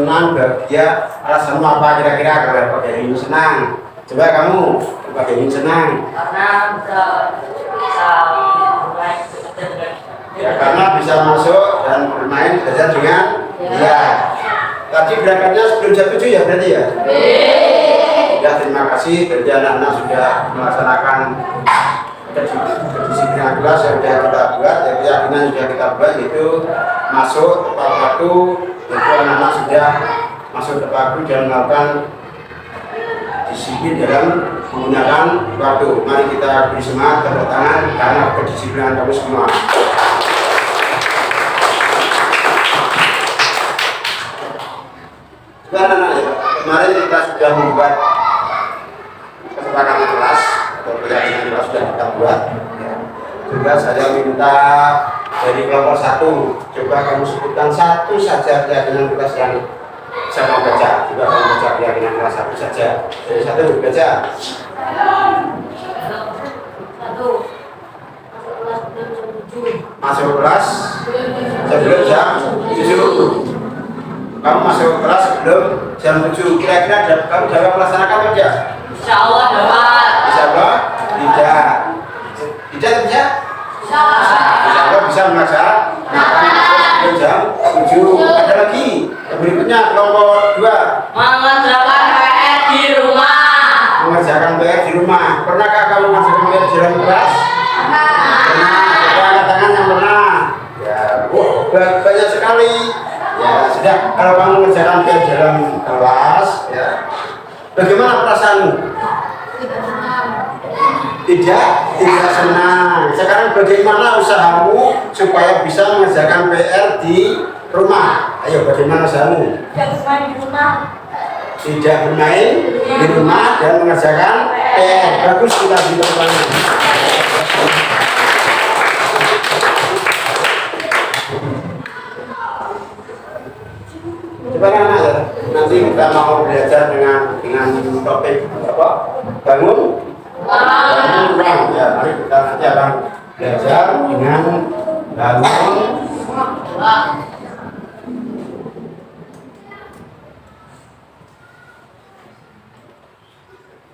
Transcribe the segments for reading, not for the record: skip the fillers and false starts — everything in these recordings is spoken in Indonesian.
senang, bahagia. Alasanmu apa kira-kira kalau pakai ini senang? Coba kamu pakai ini senang. Karena bisa mulai Ya karena bisa masuk dan bermain belajar dengan dia. Tadi berangkatnya sebelum jam 7 ya berarti ya? Ya terima kasih berarti anak-anak sudah melaksanakan kedisiplinan kelas yang sudah kita buat, ya keyakinan sudah kita buat, yaitu masuk tepat waktu, yaitu anak-anak sudah masuk tepat waktu dan melakukan disiplin dalam menggunakan waktu. Mari kita beri semangat, tepuk tangan karena kedisiplinan kamu semua. Anak-anak ya, kemarin kita sudah membuat kesepakatan kelas atau keyakinan kelas sudah kita buat. Juga saya minta dari kelompok 1, coba kamu sebutkan satu saja keyakinan kelas yang saya mau baca. Coba kamu baca keyakinan kelas 1 saja. Dari 1 baca. Masuk kelas sebelum jam 7. Kamu masuk kelas sebelum jam 7. Kira-kira kamu dapat melaksanakan tidak? Insya Allah dapat. Bisa apa? Tidak. Tidak bisa? Bisa. Insya Allah bisa melaksanakan sebelum jam 7. Ada lagi. Yang berikutnya kelompok 2. Mengerjakan PR di rumah. Mengerjakan PR di rumah. Pernahkah kamu mengerjakan PR di dalam kelas? Pernah. Coba angkat tangan yang pernah. Ya, banyak sekali. Ya sudah, kalau kamu mengerjakan PR dalam kelas, ya, bagaimana perasaanmu? Tidak senang. Sekarang bagaimana usahamu supaya bisa mengerjakan PR di rumah? Ayo, bagaimana usahamu? Tidak bermain di rumah. Tidak bermain di rumah dan mengerjakan PR. Bagus, kita beri Coba anak ya, nanti kita mau belajar dengan topik apa? Bangun ruang. Ya, mari kita nanti akan belajar dengan bangun.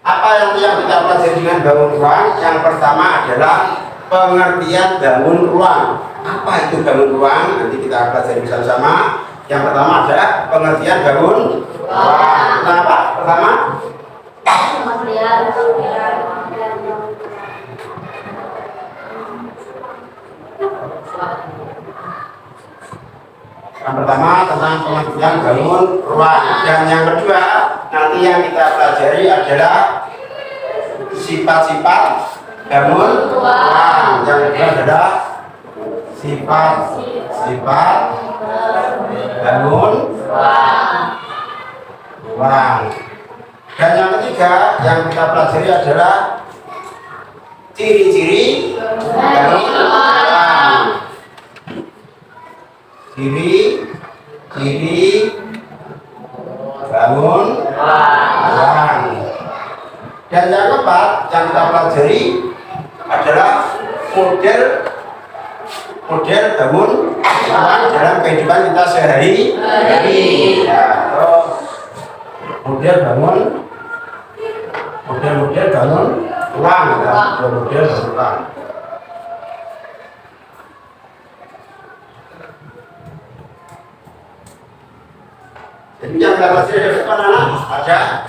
Apa yang kita pelajari dengan bangun ruang? Yang pertama adalah pengertian bangun ruang. Apa itu bangun ruang? Nanti kita pelajari bersama-sama. Yang pertama adalah pengertian bangun ruang. Kenapa? Pertama? Yang pertama tentang pengertian bangun ruang. Dan yang kedua, nanti yang kita pelajari adalah sifat-sifat bangun ruang. Yang kedua adalah sifat-sifat bangun ruang. Dan yang ketiga yang kita pelajari adalah ciri-ciri bangun ruang. Ciri-ciri bangun ruang. Dan yang keempat yang kita pelajari adalah model bangun ruang dalam kehidupan kita sehari-hari. Ya, model bangun ruang, ya, model bangun ruang. Jadi yang kita pelajari ada apa anak? Ada.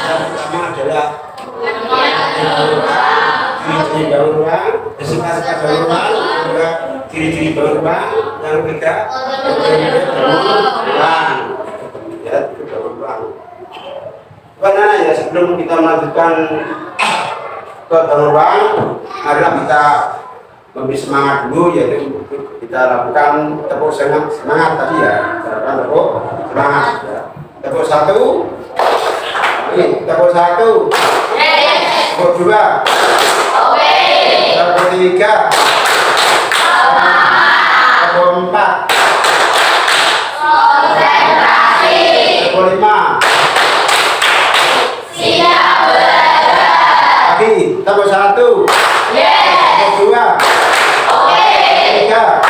Yang pertama adalah ciri-ciri bangun ruang, sifat-sifat bangun ruang, juga ciri-ciri bangun ruang. Yang ketiga bangun ruang. Ya, bangun ruang. Karena ya sebelum kita melanjutkan ke bangun ruang, marilah kita memberi semangat dulu, yaitu kita lakukan tepuk semangat tadi ya. Kita lakukan tepuk semangat. Ya. Tepuk 1. Ini tepuk 1. Tepuk 2. Tepuk 3. Tepuk 4. Tepuk 5. Lagi tepuk 1. Tepuk 2. 3. 4.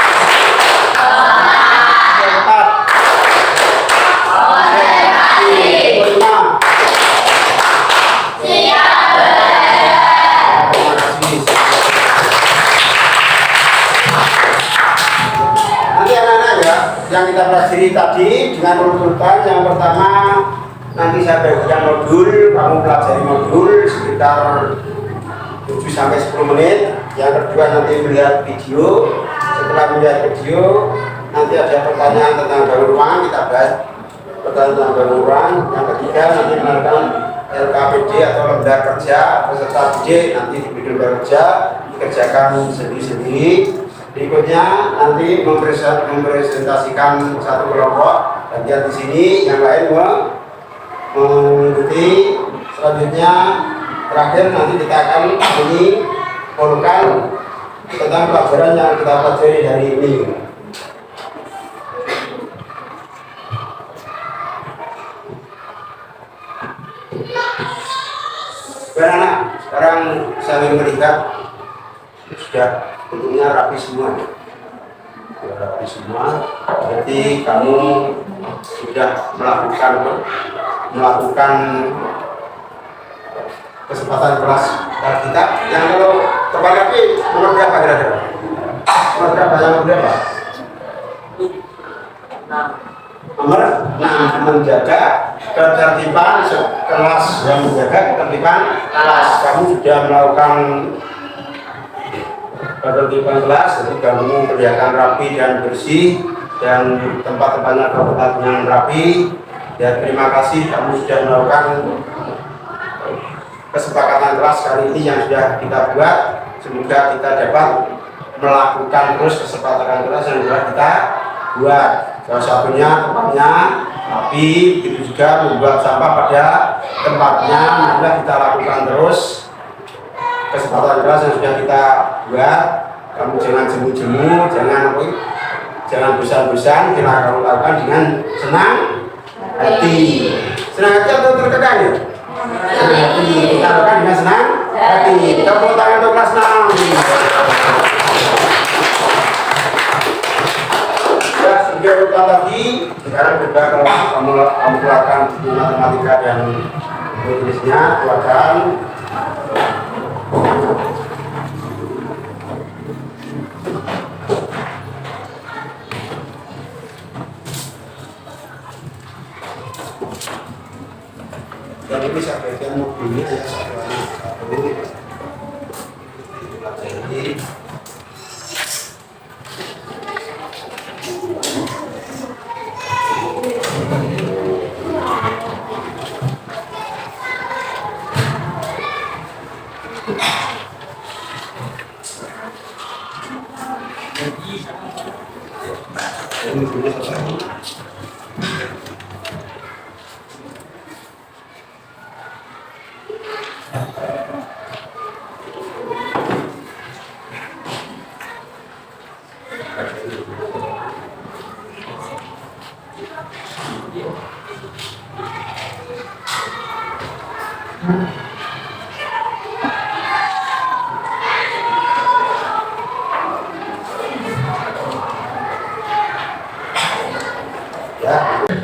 yang kita pelajari tadi dengan urutan. Yang pertama nanti saya bagikan modul, kamu pelajari modul sekitar 7-10 menit. Yang kedua nanti melihat video. Setelah melihat video nanti ada pertanyaan tentang bangun ruang, kita bahas pertanyaan tentang bangun ruang. Yang ketiga nanti melakukan LKPD atau lembar kerja peserta didik, nanti di bidang kerja dikerjakan sendiri-sendiri. Berikutnya nanti mempresentasikan satu kelompok bagian di sini, yang lain mengikuti. Selanjutnya terakhir nanti kita akan menyimpulkan tentang pelajaran yang kita pelajari hari ini. Anak, sekarang saya ingin melihat sudah bentuknya rapi semua. Sudah rapi semua. Jadi kamu sudah melakukan kesempatan kelas kita. Yang kalau teman rapi nomor berapa kira-kira? Nomor berapa? Yang berapa? Nomor 6, menjaga ketertiban kelas, yang menjaga ketertiban kelas. Kamu sudah melakukan ketertiban kelas, jadi kamu kelihatan rapi dan bersih dan tempat-tempatnya yang rapi. Ya, terima kasih kamu sudah melakukan kesepakatan kelas kali ini yang sudah kita buat. Semoga kita dapat melakukan terus kesepakatan kelas yang sudah kita buat. Salah satunya tempatnya rapi, begitu juga membuat sampah pada tempatnya. Mari kita lakukan terus kesempatan kelas yang sudah kita buat. Kamu jangan jemu-jemu, jangan bosan-bosan. Kita akan lakukan dengan senang hati. Senang hati atau tertekan ya? Senang hati. Kita lakukan dengan senang hati. Kita mau tangan untuk kelas 6. Urutan lagi, sekarang juga kamu keluarkan matematika dan tulisnya, keluarkan. Dan ini saya bagian mobilnya ya, satu. Pelajari.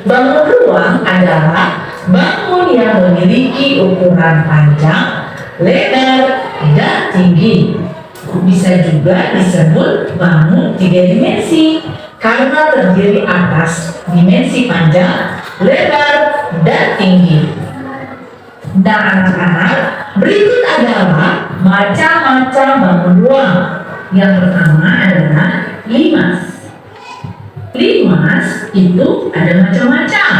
Bangun ruang adalah bangun yang memiliki ukuran panjang, lebar, dan tinggi. Bisa juga disebut bangun 3 dimensi karena terdiri atas dimensi panjang, lebar, dan tinggi. Nah anak-anak, berikut adalah macam-macam bangun ruang. Yang pertama adalah limas. Limas itu ada macam-macam.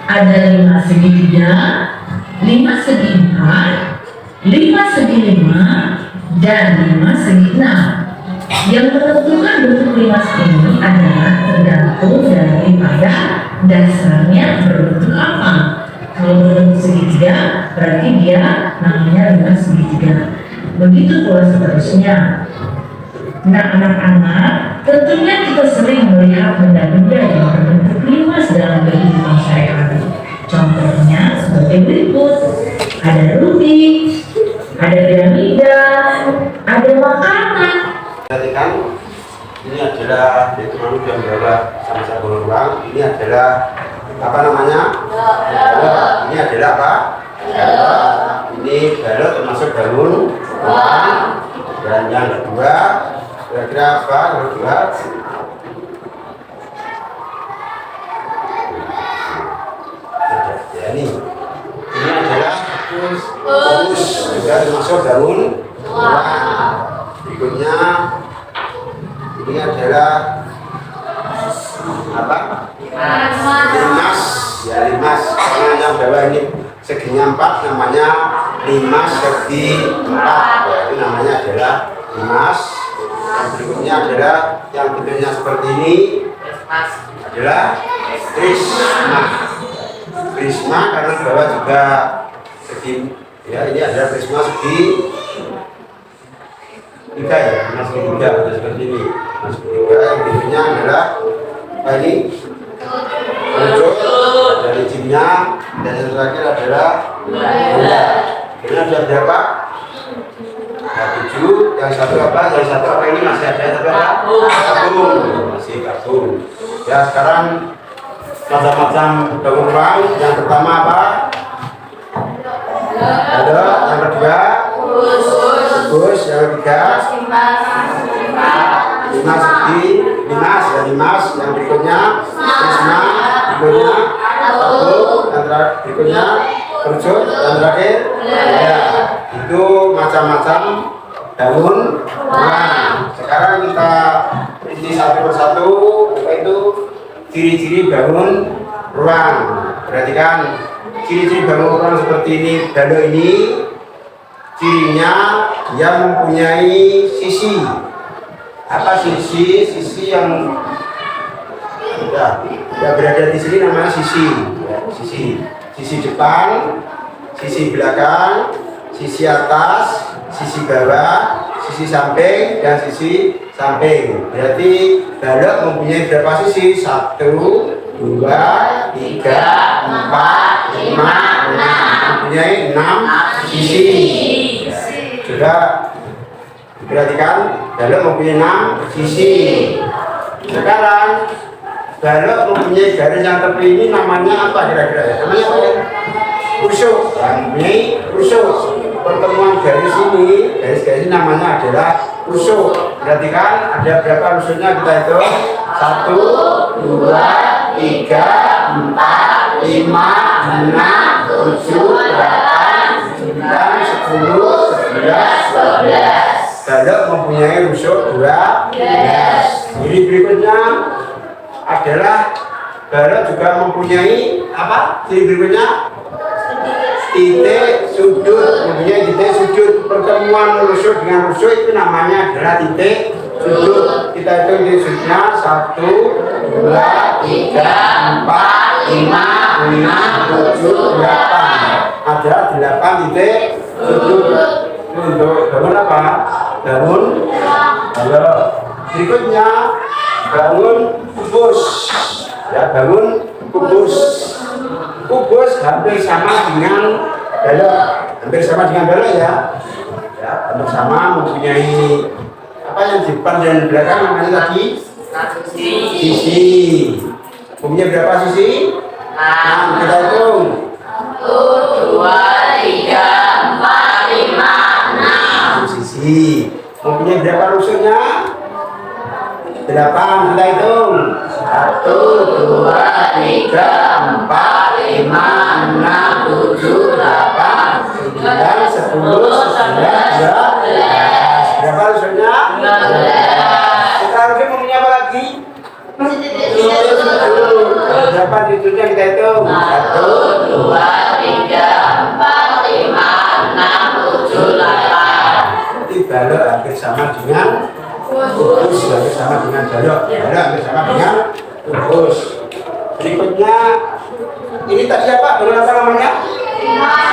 Ada limas segi 3, limas segi 4, limas segi 5, dan limas segi 6. Yang menentukan bentuk limas ini adalah tergantung daripada dasarnya berbentuk apa. Kalau berbentuk segitiga, berarti dia namanya limas segitiga. Begitu pula seterusnya. Nah anak-anak, tentunya kita sering melihat benda-benda yang berbentuk limas dalam kehidupan sehari-hari. Contohnya sebagai berikut: ada rubik, ada piramida, ada makanan. Perhatikan, ini adalah teman yang berada sama-sama ruang. Ini adalah apa namanya? Ini adalah apa? Ini balok termasuk bangun ruang. Dan yang kedua, kira-kira apa? Kedua, Pus juga termasuk daun ruang. Berikutnya ini adalah apa? Limas, ya limas. Karena yang bawah ini seginya 4 namanya limas segi 4. Ya, itu namanya adalah limas. Yang berikutnya adalah yang bentuknya seperti ini adalah prisma. Prisma karena bawah juga segi, ya ini adalah prisma segi 3 ya, mas segi 3 atau seperti ini. Mas segi 3 yang bentuknya adalah apa ini? Wujud dari jimnya, dan yang terakhir adalah bulan. Ini ada berapa? Nah, 7. Yang satu apa? Yang satu apa ini masih ada tapi apa? Gabung. Masih gabung. Ya sekarang macam-macam daun ruang. Yang pertama apa? Ada. Yang kedua bus. Yang ketiga limas segi limas ya limas. Yang berikutnya prisma. Berikutnya gabung. Yang berikutnya kerucut. Yang terakhir ya itu macam-macam daun ruang. Sekarang kita rinci satu persatu apa itu ciri-ciri bangun ruang. Perhatikan ciri-ciri bangun ruang seperti ini. Balok ini cirinya yang mempunyai sisi. Apa sisi? Sisi yang ya berada di sini namanya sisi. Ya, sisi depan, sisi belakang, sisi atas, sisi bawah, sisi samping, dan sisi samping. Berarti balok mempunyai berapa sisi? 1, 2, 3, 4, 5, 6. Mempunyai 6 sisi. Sudah diperhatikan, balok mempunyai 6 sisi. Sekarang balok mempunyai garis yang tepi ini namanya apa kira-kira? Namanya apa ya? Rusuk. Ini rusuk. Pertemuan garis ini, garis-garis ini namanya adalah rusuk. Perhatikan ada berapa rusuknya kita hitung? 1, 2, 3, 4, 5, 6, 7, 8, 9, 10, 11, 12. Balok mempunyai rusuk 12. Jadi berikutnya adalah balok juga mempunyai apa? Ciri berikutnya titik sudut. Mempunyai titik sudut. Pertemuan rusuk dengan rusuk itu namanya adalah titik sudut. Kita hitung titik sudutnya 1, 2, 3, 4, 5, 6, 7, 8. Ada 8 titik sudut. Untuk bangun apa? Bangun balok. Berikutnya bangun kubus. Ya, bangun kubus. Kubus hampir sama dengan balok. Hampir sama dengan balok ya. Ya, hampir sama, mempunyai apa yang di depan dan belakang namanya tadi? Sisi. Mempunyai berapa sisi? 6. Kita hitung. 1, 2, 3, 4, 5, 6 sisi. Mempunyai berapa rusuknya? 8. Kita hitung. 1, 2, 3, 4, 5, 6, 7, 8, 9, 10, 11, 12. Berapa rusuknya? 12. Sekarang kita mempunyai apa lagi? Berapa titiknya kita hitung? 1, 2, 3, 4, 5, 6, 7, 8. Jadi balok hampir sama dengan kubus, hampir sama dengan balok. Balok hampir sama dengan kubus. Berikutnya ini tadi apa? Balok apa namanya?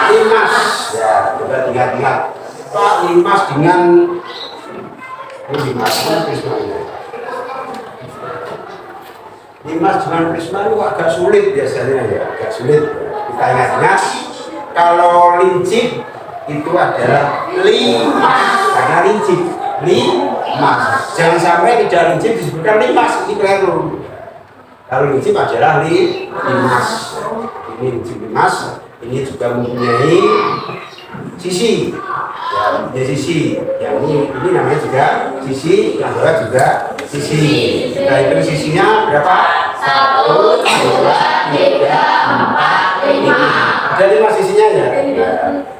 Limas. Ya, coba tinggal-tinggal. Pak, limas dengan limas prismanya. Limas dengan prisma itu agak sulit biasanya ya, agak sulit. Kita ingat-ingat kalau lincip itu adalah limas, karena lincip limas. Jangan sampai tidak lincip disebutkan limas, ini keliru. Kalau lincip adalah limas. Ini lincip limas, ini juga mempunyai sisi. Ya, mempunyai sisi. Yang ini namanya juga sisi, yang bawah juga sisi. Nah, itu sisinya berapa? 1, 1, 2, 3, 4, 5. Ada 5 sisinya ya.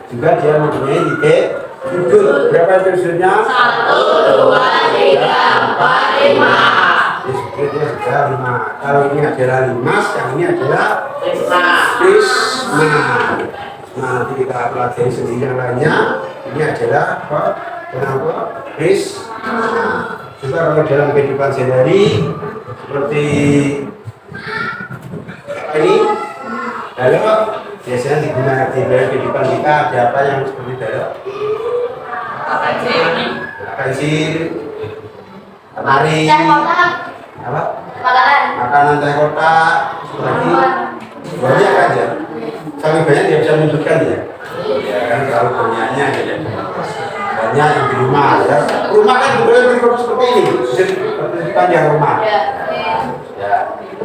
Juga dia mempunyai titik sudut. Berapa itu sudutnya? 1, 2, 3, 4, 5. Sudutnya sudah 5. Kalau ini adalah limas, yang ini adalah Prisma. prisma. Nah, nanti kita pelajari sendiri yang lainnya. Ini adalah apa? Kenapa? Prisma. Juga kalau dalam kehidupan sehari-hari seperti ini, lalu biasanya digunakan di dalam kehidupan kita ada apa yang seperti dalam pensil, lemari, apa? Makanan teh kotak, lagi banyak aja. Sampai banyak dia bisa menyebutkan ya. Ya kan kalau banyaknya ya. Banyak yang di rumah ya. Rumah kan boleh berbentuk seperti ini, panjang rumah. Ya.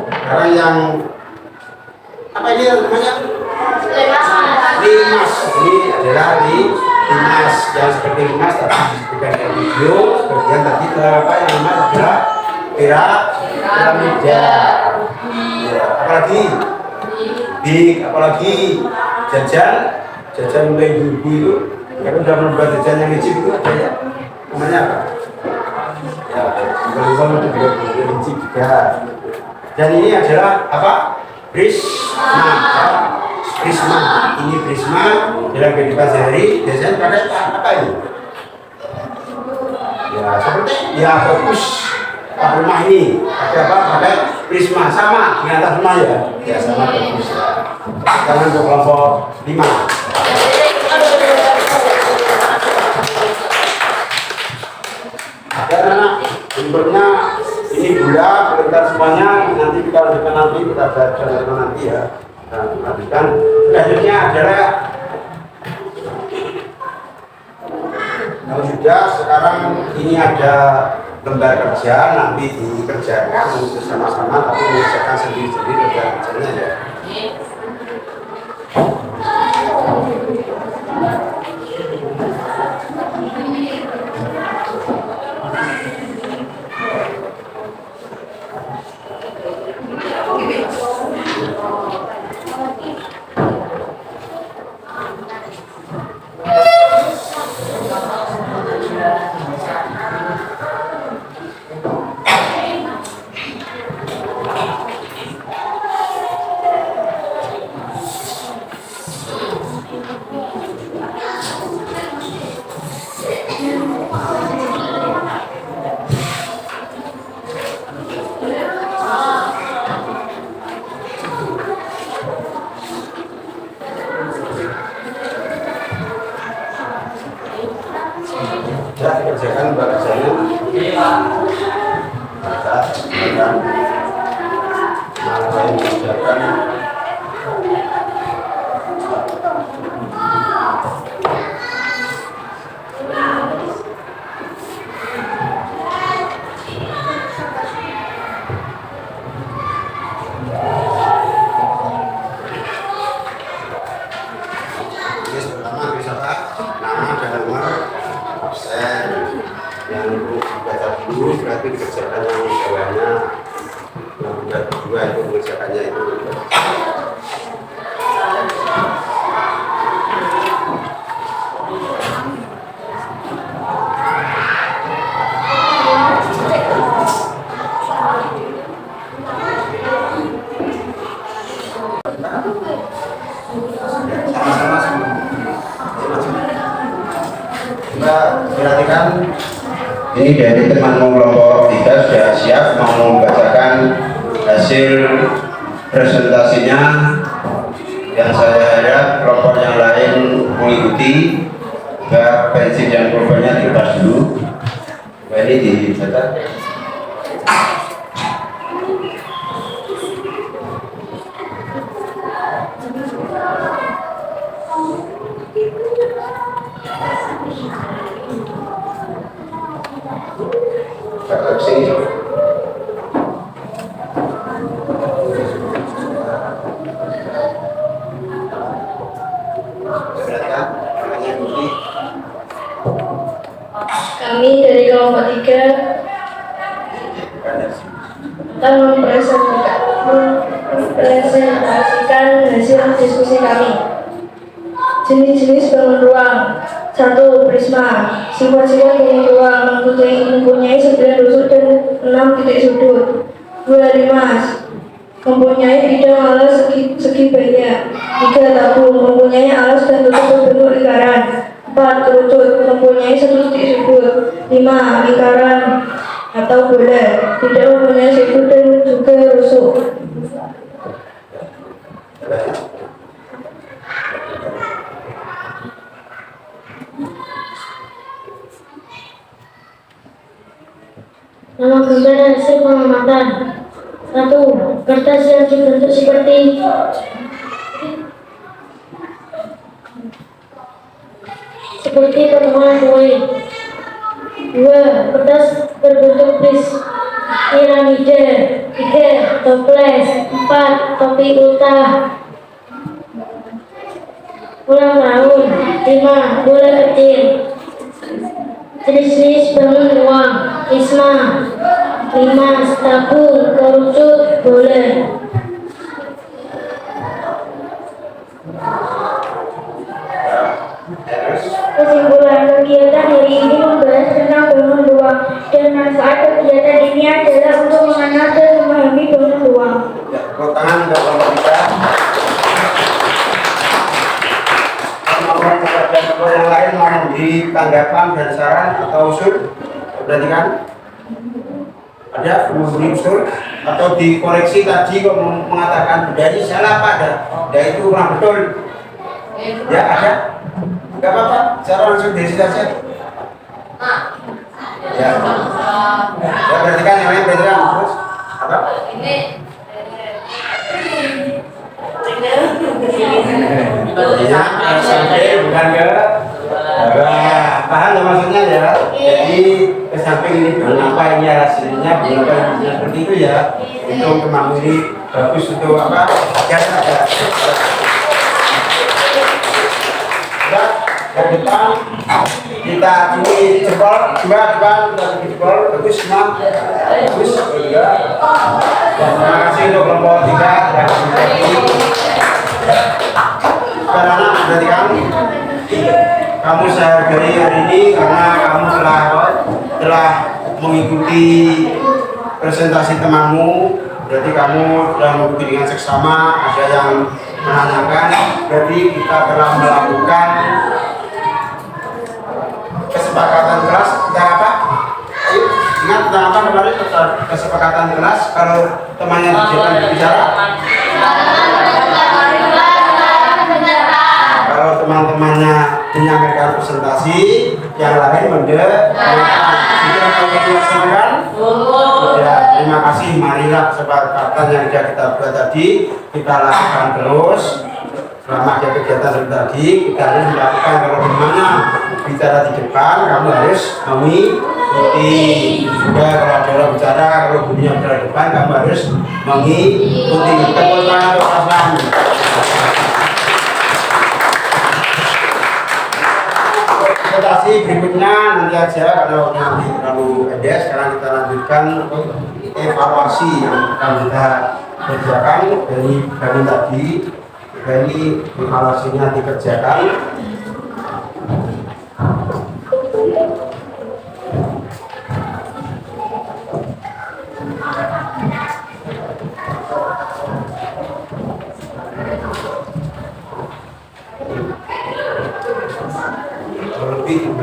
Sekarang yang apa ini namanya? Limas. Ini adalah limas yang seperti limas tapi disebutkan di video. Sebagian tadi apa yang limas adalah piramida. Ya, apalagi big, apalagi jajan mulai dulu itu. Kalau sudah membuat jajan yang licin itu ada ya. Namanya apa? Ya, kalau itu juga licin juga. Dan ini adalah apa? Prisma. Prisma. Ini prisma dalam kehidupan sehari biasanya pakai apa ini? Ya, seperti ya fokus rumah ini ada apa? Pakai prisma sama di atas rumah ya. Ya sama fokus. Sekarang untuk kelompok 5. Ada anak sumbernya ini gula, berlitar semuanya. Nanti kita lanjutkan nanti kita belajar nanti ya. Nah, lanjutkan. Selanjutnya adalah kalau sudah sekarang ini ada lembar kerja nanti dikerjakan bersama-sama tapi mengerjakan sendiri-sendiri lembar kerjanya ya. Sudah dikerjakan lembar kerjanya. Nah, yang dikerjakan pertama bisa Pak, nama dan nomor absen yang dibaca dulu berarti dikerjakan yang bawahnya, yang kedua itu mengerjakannya itu. Sama-sama kita perhatikan ini dari teman kelompok 3 sudah siap mau membacakan hasil presentasinya yang saya harap kelompok yang lain mengikuti. Juga pensil dan pulpennya dilepas dulu. Ini dibaca. Kakak sini. Kami dari kelompok 3 akan mempresentasikan mempresentasikan hasil diskusi kami. Jenis-jenis bangun ruang. 1. Prisma. Sifat-sifat bangun ruang mempunyai 9 rusuk dan 6 titik sudut. 2. Limas. Mempunyai bidang alas segi banyak. 3. Tabung. Mempunyai alas dan tutup berbentuk lingkaran. 4. Kerucut. Mempunyai 1 titik sudut. 5. Lingkaran atau bola. Tidak mempunyai sudut dan juga rusuk. Nama gambar dan hasil pengamatan. 1. Kertas yang dibentuk seperti potongan kue. 2. Kertas berbentuk piramida. 3. Toples. 4. Topi ulta ulang tahun. 5. Bola kecil. Jenis-jenis bangun ruang. Prisma. Limas, tabung, kerucut, bola. Kesimpulan kegiatan hari ini membahas tentang bangun ruang dan manfaat kegiatan ini adalah untuk mengenal dan memahami bangun ruang. Ya, tepuk tangan untuk kelompok kita. Mohon kepada kelompok yang lain mau memberi tanggapan dan saran atau usul. Perhatikan. Ada memberi usul atau dikoreksi tadi kok mengatakan benda ini salah apa ada? Ya itu kurang betul. Ya ada. Enggak apa-apa, cara langsung dari situ saja. Ya. Ya perhatikan yang lain perhatikan terus apa? Ya, sampai bukan ke paham ya maksudnya ya. Jadi ke samping ini kenapa ini hasilnya kenapa ini seperti itu ya. Untuk teman ini bagus untuk apa? Ya ada. Yang depan kita ini jempol dua depan kita jempol bagus semua bagus juga. Terima kasih untuk kelompok 3 yang karena berarti kamu saya hargai hari ini karena kamu telah mengikuti presentasi temanmu. Berarti kamu telah mengikuti dengan seksama. Ada yang menanyakan, berarti kita telah melakukan kesepakatan kelas tentang apa? Ayo, ingat tentang apa kemarin kesepakatan kelas kalau temannya berbicara? Kalau teman-temannya menyampaikan presentasi, yang lain mendengarkan. Sudah kamu dilaksanakan? Ya, terima kasih. Marilah kesepakatan yang sudah kita buat tadi kita lakukan terus. Selama ada kegiatan tadi, kita harus melakukan. Kalau dimana bicara di depan, kamu harus mengikuti. Juga kalau ada orang bicara, kalau bunyinya bicara di depan, kamu harus mengikuti. Tepuk tangan untuk pasangan. Presentasi berikutnya nanti aja kalau nanti terlalu pendek. Sekarang kita lanjutkan evaluasi yang akan kita kerjakan dari tadi. Ini evaluasinya dikerjakan. Lebih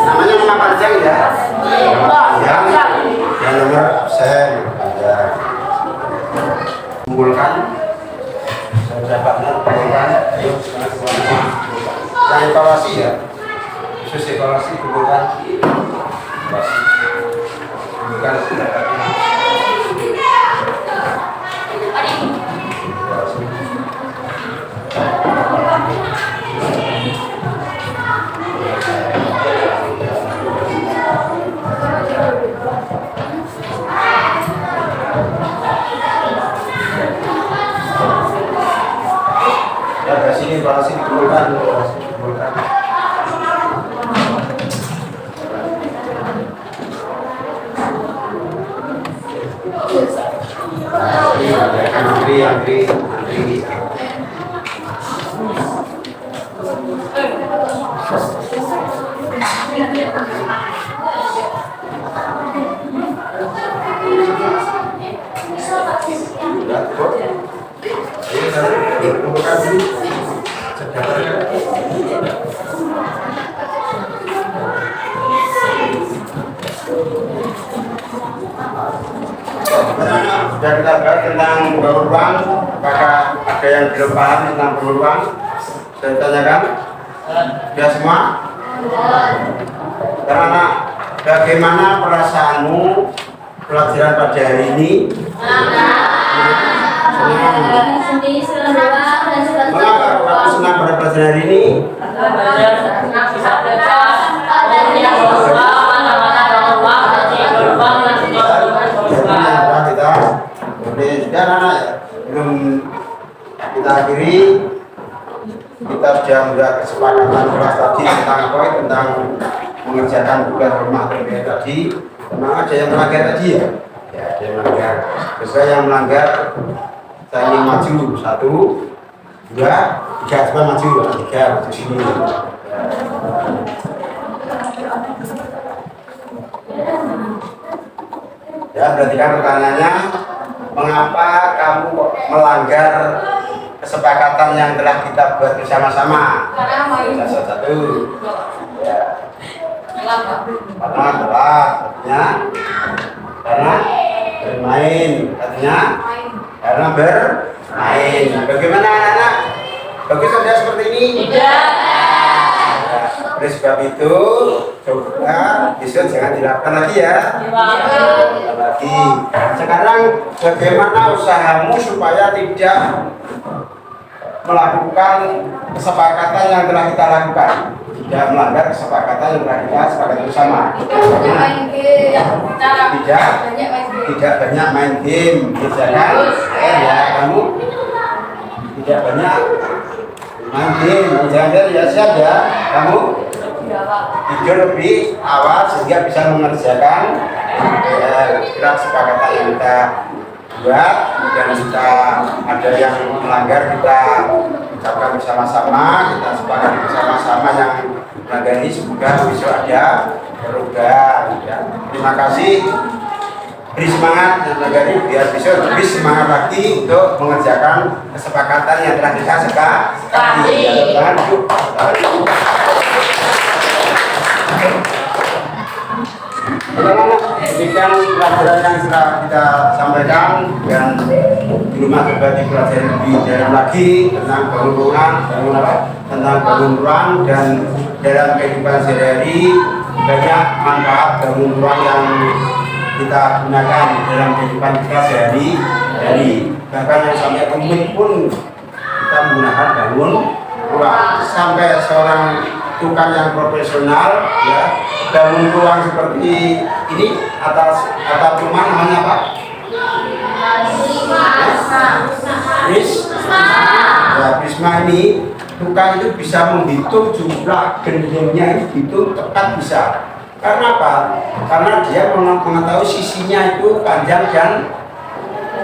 namanya nama panjang ya, yang nomor absen ya. Kumpulkan, saya dapat yang evaluasi ya, khusus evaluasi kumpulkan evaluasi kumpulkan evaluasi dikumpulkan. Antri. Sudah kita bahas tentang bangun ruang, apakah ada yang belum paham tentang bangun ruang? Saya tanyakan, sudah semua? Karena bagaimana perasaanmu pelajaran pada hari ini? Mengapa kamu senang pada pelajaran hari ini? Sudah anak belum kita akhiri, kita sudah membuat kesepakatan kelas tadi tentang mengerjakan tugas rumah tadi. Memang ada yang melanggar tadi ya? Ya, ada yang melanggar. Sesuai yang melanggar, saya ingin maju 1, 2, 3, semua maju 3 maju sini. Ya, berarti kan pertanyaannya, mengapa kamu kok melanggar kesepakatan yang telah kita buat bersama-sama? Satu. Ya. Karena bermain, artinya karena bermain. Bagaimana anak-anak? Bagus saja seperti ini? Tidak. Oleh sebab itu, coba besok jangan dilakukan lagi ya. Lagi. Sekarang bagaimana usahamu supaya tidak melakukan kesepakatan yang telah kita lakukan, tidak melanggar kesepakatan yang telah kita sepakati bersama. Tidak banyak main game, misalkan ya kamu tidak banyak main game, jangan ya siap ya kamu tidur lebih awal sehingga bisa mengerjakan kesepakatan yang kita buat, dan kita ada yang melanggar kita ucapkan bersama-sama, kita sepakati bersama-sama yang melanggar ini semoga besok ada perubahan ya. Terima kasih, beri semangat yang melanggar ini biar besok lebih semangat lagi untuk mengerjakan kesepakatan yang telah kita sepakati. Demikian pelajaran yang sudah kita sampaikan, dan di rumah coba dipelajari lebih dalam lagi tentang bangun ruang, dan dalam kehidupan sehari-hari banyak manfaat bangun ruang yang kita gunakan dalam kehidupan kita sehari-hari. Bahkan yang sampai umum pun kita menggunakan bangun ruang, sampai seorang tukang yang profesional ya, bangun ruang seperti ini atas atap rumah namanya apa? Prisma ini tukang itu bisa menghitung jumlah gendengnya, itu tepat bisa. Karena apa? Karena dia mengetahui sisinya itu panjang dan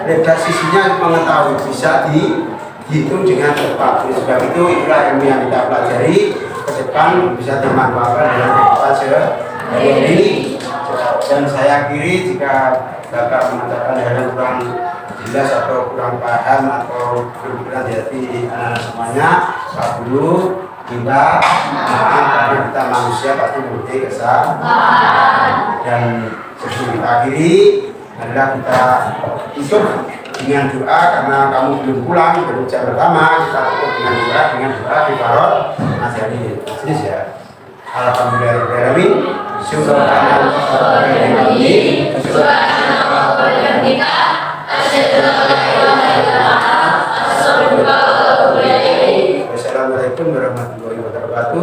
lebar, sisinya mengetahui, bisa dihitung dengan tepat. Sebab itu itulah ilmu yang kita pelajari ke depan bisa dimanfaatkan dalam kehidupan sehari-hari. Dan saya akhiri, jika Bapak mengatakan hal yang kurang jelas atau kurang paham atau kurang di hati anak-anak semuanya, Pak Guru minta maaf karena kita manusia pasti memiliki kesalahan. Dan sebelum kita akhiri adalah kita tutup dengan doa karena kamu belum pulang baru jam pertama, kita tutup dengan doa di Farod Masjid Majlis ya. Alhamdulillahirobbilalamin. Wassalamualaikum warahmatullahi wabarakatuh.